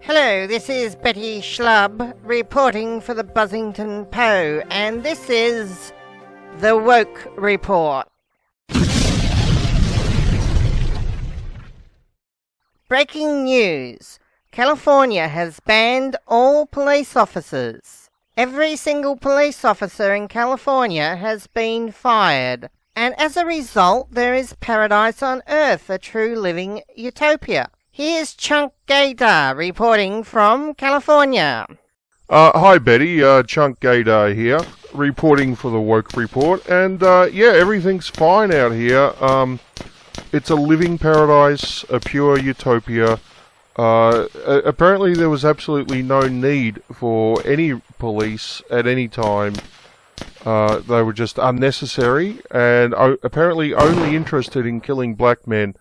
Hello, this is Betty Schlub reporting for the Buzzington Poe, and this is the Woke Report. Breaking news. California has banned all police officers. Every single police officer in California has been fired, and as a result there is paradise on earth, a true living utopia. Here's Chunk Gaydar reporting from California. Hi Betty, Chunk Gaydar here, reporting for the Woke Report, and everything's fine out here. It's a living paradise, a pure utopia. Apparently there was absolutely no need for any police at any time. They were just unnecessary and apparently only interested in killing black men.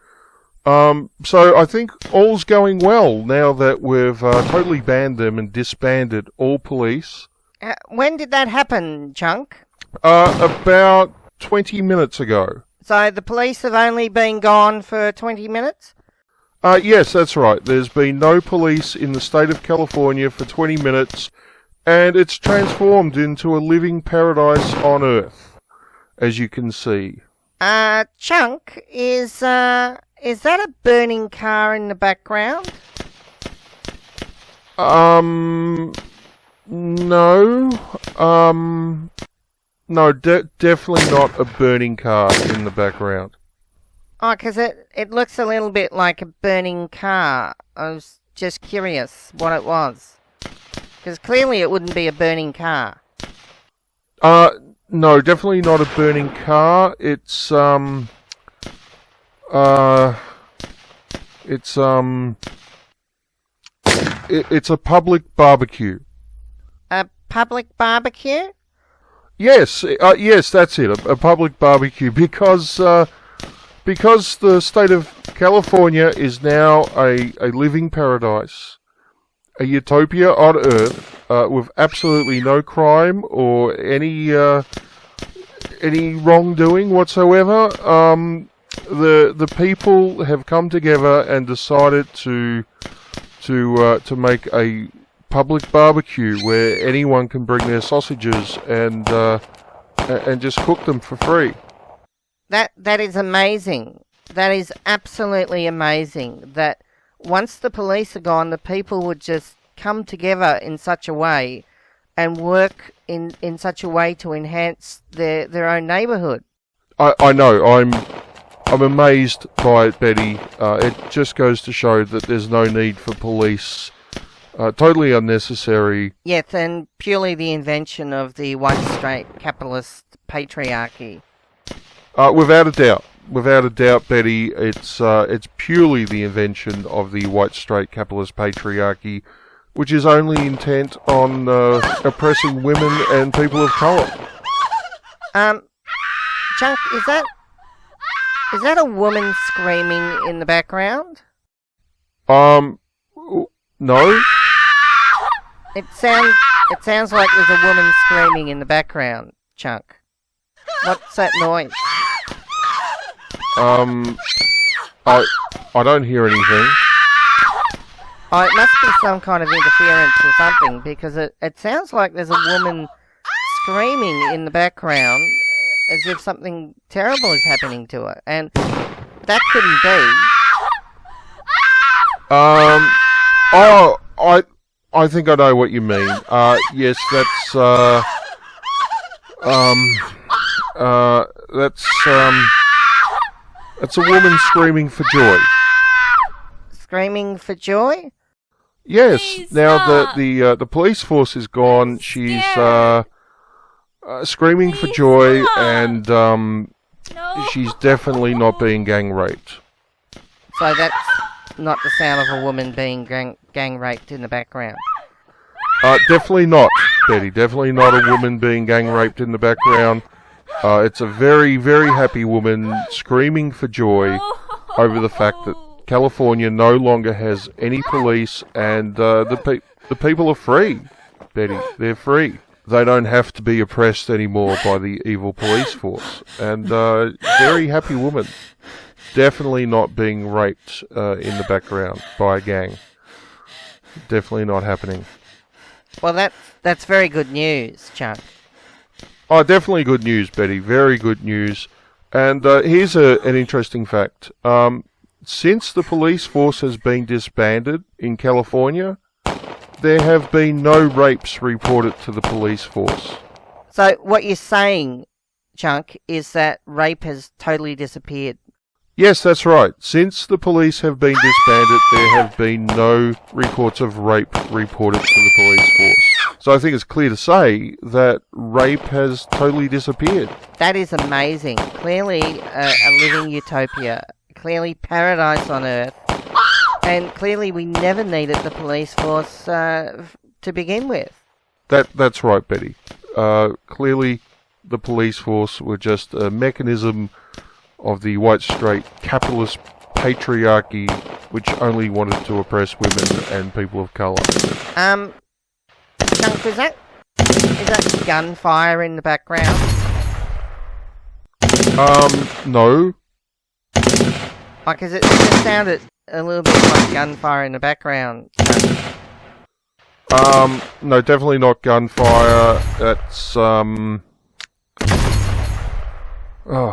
So I think all's going well now that we've totally banned them and disbanded all police. When did that happen, Chunk? About 20 minutes ago. So the police have only been gone for 20 minutes? Yes, that's right. There's been no police in the state of California for 20 minutes, and it's transformed into a living paradise on Earth, as you can see. Chunk, is that a burning car in the background? No. No, definitely not a burning car in the background. Oh, 'cause it looks a little bit like a burning car. I was just curious what it was. 'Cause clearly it wouldn't be a burning car. No, definitely not a burning car. It's a public barbecue. A public barbecue? Yes, yes, that's it. A public barbecue because the state of California is now a living paradise, a utopia on Earth, with absolutely no crime or any wrongdoing whatsoever. The people have come together and decided to make a public barbecue where anyone can bring their sausages and just cook them for free. That is amazing. That is absolutely amazing. That once the police are gone, the people would just come together in such a way and work in such a way to enhance their own neighbourhood. I know. I'm amazed by it, Betty. It just goes to show that there's no need for police. Totally unnecessary. Yes, and purely the invention of the white straight capitalist patriarchy. Without a doubt, Betty, it's purely the invention of the white straight capitalist patriarchy, which is only intent on oppressing women and people of colour. Chunk, is that a woman screaming in the background? No. It sounds like there's a woman screaming in the background, Chunk. What's that noise? I don't hear anything. Oh, it must be some kind of interference or something, because it sounds like there's a woman screaming in the background as if something terrible is happening to her, and that couldn't be. I think I know what you mean. Yes, that's it's a woman screaming for joy. Screaming for joy? Yes. Please now stop. that the police force is gone, she's screaming for Please joy, stop. and No. she's definitely not being gang raped. So that's not the sound of a woman being gang raped in the background. Definitely not, Betty. Definitely not a woman being gang raped in the background. It's a very, very happy woman screaming for joy over the fact that California no longer has any police, and the people are free, Betty. They're free. They don't have to be oppressed anymore by the evil police force. And very happy woman. Definitely not being raped in the background by a gang. Definitely not happening. Well, that's very good news, Chuck. Oh, definitely good news, Betty. Very good news. And here's an interesting fact. Since the police force has been disbanded in California, there have been no rapes reported to the police force. So what you're saying, Chuck, is that rape has totally disappeared. Yes, that's right. Since the police have been disbanded, there have been no reports of rape reported to the police force. So I think it's clear to say that rape has totally disappeared. That is amazing. Clearly a living utopia. Clearly paradise on earth. And clearly we never needed the police force to begin with. That's right, Betty. Clearly the police force were just a mechanism of the white straight capitalist patriarchy which only wanted to oppress women and people of colour. Chunk, is that gunfire in the background? No. Because it just sounded a little bit like gunfire in the background, Chunk. No, definitely not gunfire. That's, oh,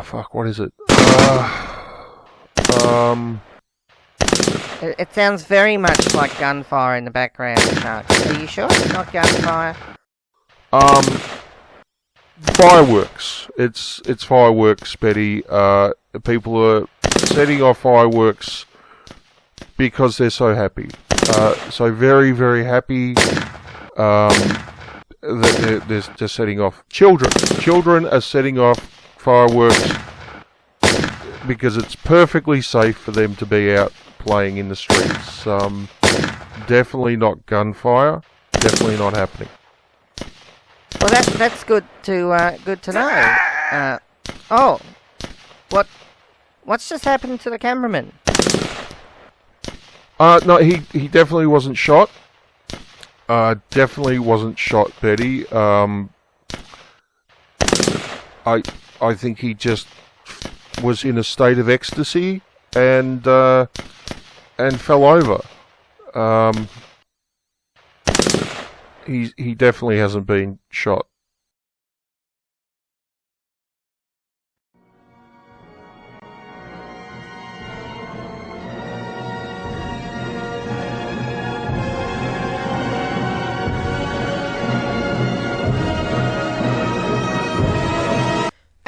fuck, what is it? It sounds very much like gunfire in the background, Chuck. Are you sure it's not gunfire? Fireworks. It's fireworks, Betty. People are setting off fireworks because they're so happy. So very, very happy that they're just setting off. Children are setting off fireworks because it's perfectly safe for them to be out playing in the streets. Definitely not gunfire. Definitely not happening. Well, that's good to know. Oh, what's just happened to the cameraman? No, he definitely wasn't shot. Definitely wasn't shot, Betty. I think he just was in a state of ecstasy and fell over. He definitely hasn't been shot.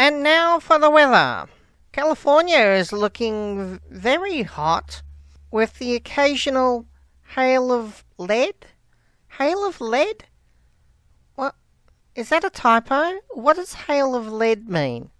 And now for the weather. California is looking very hot, with the occasional hail of lead. Hail of lead? What? Is that a typo? What does hail of lead mean?